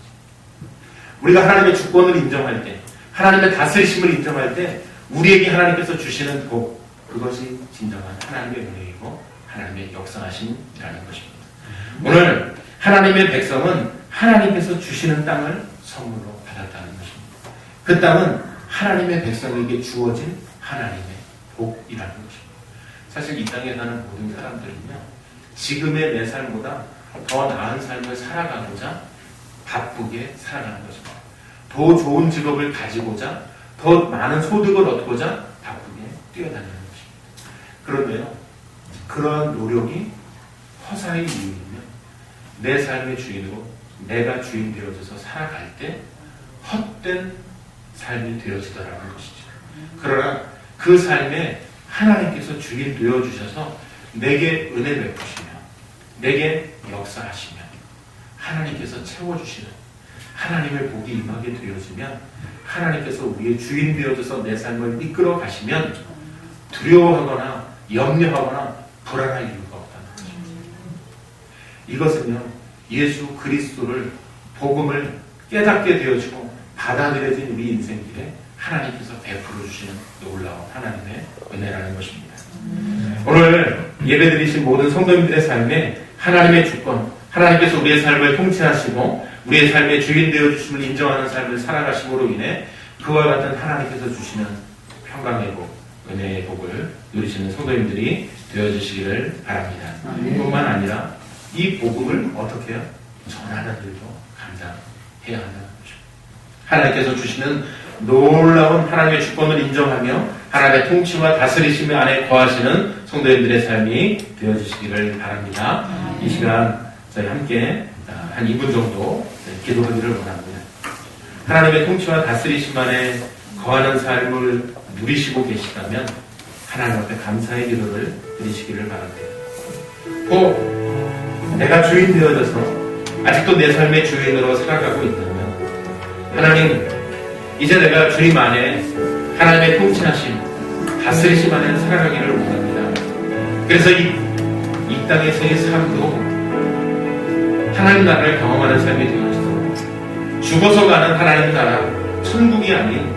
우리가 하나님의 주권을 인정할 때, 하나님의 다스리심을 인정할 때 우리에게 하나님께서 주시는 복, 그것이 진정한 하나님의 은혜이고 하나님의 역사하심이라는 것입니다. 오늘 하나님의 백성은 하나님께서 주시는 땅을 선물로 받았다는 것입니다. 그 땅은 하나님의 백성에게 주어진 하나님의 복이라는 것입니다. 사실 이 땅에 사는 모든 사람들은요, 지금의 내 삶보다 더 나은 삶을 살아가고자 바쁘게 살아가는 것입니다. 더 좋은 직업을 가지고자, 더 많은 소득을 얻고자 바쁘게 뛰어다니는 것입니다. 그런데요, 그러한 노력이 허사의 이유이면 내 삶의 주인으로 내가 주인 되어져서 살아갈 때 헛된 삶이 되어지더라는 것이죠. 그러나 그 삶에 하나님께서 주인 되어주셔서 내게 은혜 베푸시며 내게 역사하시며 하나님께서 채워주시는 하나님의 복이 임하게 되어지면 하나님께서 우리의 주인 되어져서 내 삶을 이끌어 가시면 두려워하거나 염려하거나 불안할 이유가 없다는 것입니다. 이것은요, 예수 그리스도를 복음을 깨닫게 되어지고 받아들여진 우리 인생길에 하나님께서 베풀어 주시는 놀라운 하나님의 은혜라는 것입니다. 오늘 예배드리신 모든 성도님들의 삶에 하나님의 주권, 하나님께서 우리의 삶을 통치하시고 우리의 삶의 주인 되어주심을 인정하는 삶을 살아가심으로 인해 그와 같은 하나님께서 주시는 평강의 복, 은혜의 복을 누리시는 성도님들이 되어주시기를 바랍니다. 뿐만 아니라 이 복음을 어떻게 해요? 전하는 일도 감당해야 한다는 것입니다. 하나님께서 주시는 놀라운 하나님의 주권을 인정하며 하나님의 통치와 다스리심 안에 거하시는 성도님들의 삶이 되어주시기를 바랍니다. 이 시간 저희 함께 한 2분 정도 기도하기를 원합니다. 하나님의 통치와 다스리심 안에 거하는 삶을 누리시고 계시다면 하나님 앞에 감사의 기도를 드리시기를 바랍니다. 또 내가 주인 되어져서 아직도 내 삶의 주인으로 살아가고 있다면 하나님, 이제 내가 주님 안에 하나님의 통치하심, 다스리심 안에 살아가기를 원합니다. 그래서 이 땅에서의 삶도 하나님 나라를 경험하는 삶이 되어지도록 죽어서 가는 하나님 나라, 천국이 아닌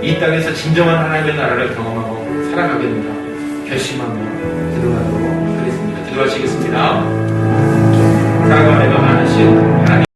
이 땅에서 진정한 하나님의 나라를 경험하고 살아가겠노라 결심하며 기도하도록 하겠습니다. 기도하시겠습니다. 사랑과 은혜가 많으신 하나님,